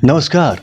नमस्कार।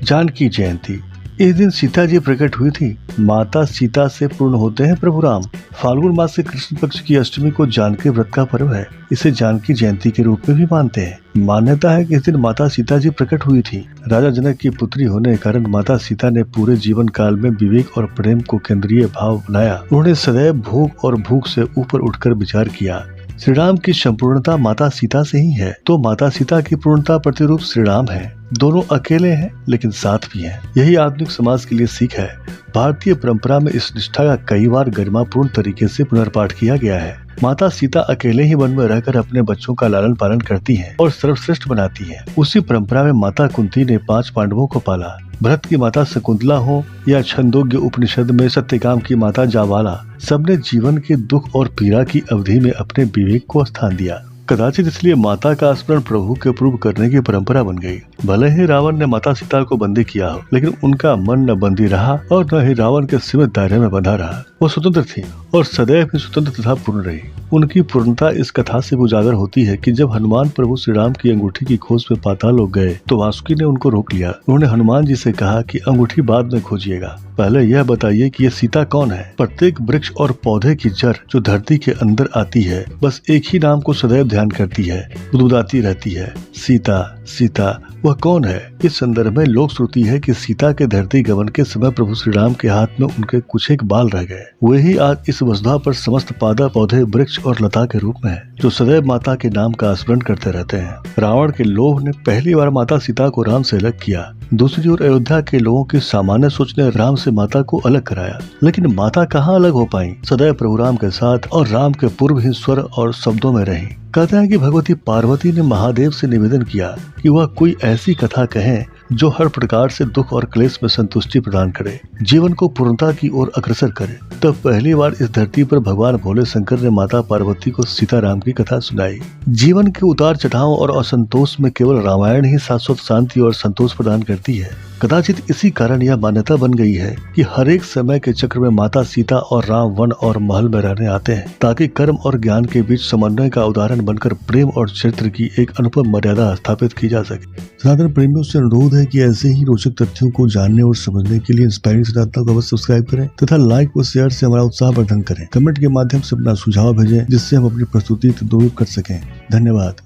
जानकी जयंती, इस दिन सीता जी प्रकट हुई थी। माता सीता से पूर्ण होते हैं प्रभु राम। फाल्गुन मास के कृष्ण पक्ष की अष्टमी को जानकी व्रत का पर्व है। इसे जानकी जयंती के रूप में भी मानते हैं। मान्यता है कि इस दिन माता सीता जी प्रकट हुई थी। राजा जनक की पुत्री होने के कारण माता सीता ने पूरे जीवन काल में विवेक और प्रेम को केंद्रीय भाव बनाया। उन्होंने सदैव भोग और भूख से ऊपर उठकर विचार किया। श्री राम की संपूर्णता माता सीता से ही है, तो माता सीता की पूर्णता प्रतिरूप श्री राम है। दोनों अकेले हैं लेकिन साथ भी हैं। यही आधुनिक समाज के लिए सीख है। भारतीय परंपरा में इस निष्ठा का कई बार गरिमापूर्ण तरीके से पुनर्पाठ किया गया है। माता सीता अकेले ही वन में रहकर अपने बच्चों का लालन पालन करती हैं और सर्वश्रेष्ठ बनाती हैं। उसी परंपरा में माता कुंती ने 5 पांडवों को पाला। भरत की माता शकुंतला हो या छंदोग्य उपनिषद में सत्यकाम की माता जाबाला, सबने जीवन के दुख और पीड़ा की अवधि में अपने विवेक को स्थान दिया। कदाचित इसलिए माता का स्मरण प्रभु के पूर्व करने की परंपरा बन गई। भले ही रावण ने माता सीता को बंदी किया हो, लेकिन उनका मन न बंदी रहा और न ही रावण के सीमित दायरे में बंधा रहा। वो स्वतंत्र थी और सदैव ही स्वतंत्र तथा पूर्ण रही। उनकी पूर्णता इस कथा से उजागर होती है कि जब हनुमान प्रभु श्री राम की अंगूठी की खोज में पाताल लोग गए तो वासुकी ने उनको रोक लिया। उन्होंने हनुमान जी से कहा कि अंगूठी बाद में खोजिएगा, पहले यह बताइए कि ये सीता कौन है। प्रत्येक वृक्ष और पौधे की जड़ जो धरती के अंदर आती है, बस एक ही नाम को सदैव ध्यान करती है, बुदबुदाती रहती है, सीता सीता। वह कौन है? इस संदर्भ में लोक श्रुति है कि सीता के धरती गमन के समय प्रभु श्री राम के हाथ में उनके कुछ एक बाल रह गए। वही आज इस वसुधा पर समस्त पादप पौधे वृक्ष और लता के रूप में है, जो सदैव माता के नाम का स्मरण करते रहते हैं। रावण के लोभ ने पहली बार माता सीता को राम से अलग किया। दूसरी ओर अयोध्या के लोगों की सामान्य सोच ने राम से माता को अलग कराया, लेकिन माता कहाँ अलग हो पाई। सदैव प्रभु राम के साथ और राम के पूर्व ही स्वर और शब्दों में रही। कहते हैं कि भगवती पार्वती ने महादेव से निवेदन किया कि वह कोई ऐसी कथा कहें जो हर प्रकार से दुख और क्लेश में संतुष्टि प्रदान करे, जीवन को पूर्णता की ओर अग्रसर करे। तब पहली बार इस धरती पर भगवान भोले शंकर ने माता पार्वती को सीताराम की कथा सुनाई। जीवन के उतार चढ़ाव और असंतोष में केवल रामायण ही शाश्वत शांति और संतोष प्रदान करती है। कदाचित इसी कारण यह मान्यता बन गई है कि हर एक समय के चक्र में माता सीता और राम वन और महल में रहने आते हैं, ताकि कर्म और ज्ञान के बीच समन्वय का उदाहरण बनकर प्रेम और चरित्र की एक अनुपम मर्यादा स्थापित की जा सके। सनातन प्रेमियों से अनुरोध है कि ऐसे ही रोचक तथ्यों को जानने और समझने के लिए इंस्पायरिंग सिद्धांतों को अवश्य सब्सक्राइब करें तथा लाइक व शेयर से हमारा उत्साहवर्धन करें। कमेंट के माध्यम से अपना सुझाव भेजें, जिससे हम अपनी प्रस्तुति दुरुस्त कर सकें। धन्यवाद।